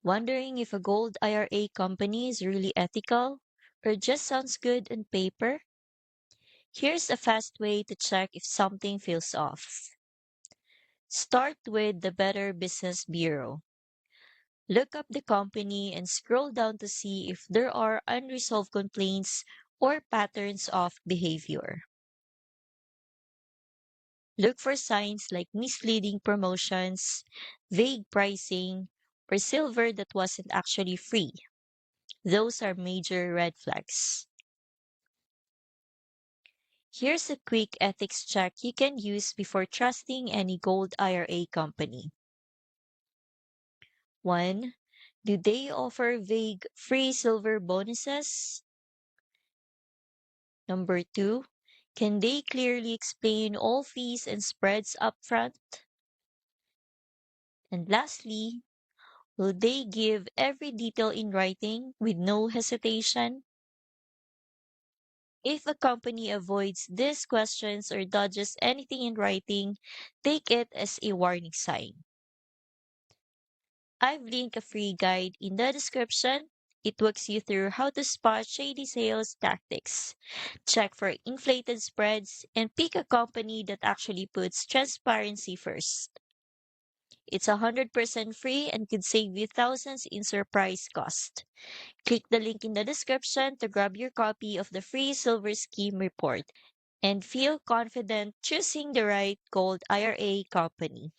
Wondering if a gold IRA company is really ethical or just sounds good on paper? Here's a fast way to check if something feels off. Start with the Better Business Bureau. Look up the company and scroll down to see if there are unresolved complaints or patterns of behavior. Look for signs like misleading promotions, vague pricing, or silver that wasn't actually free. Those are major red flags. Here's a quick ethics check you can use before trusting any gold IRA company. 1. Do they offer vague free silver bonuses? Number 2. Can they clearly explain all fees and spreads upfront? And lastly, will they give every detail in writing with no hesitation? If a company avoids these questions or dodges anything in writing, take it as a warning sign. I've linked a free guide in the description. It walks you through how to spot shady sales tactics, check for inflated spreads, and pick a company that actually puts transparency first. It's 100% free and could save you thousands in surprise cost. Click the link in the description to grab your copy of the free Silver Scheme report and feel confident choosing the right Gold IRA company.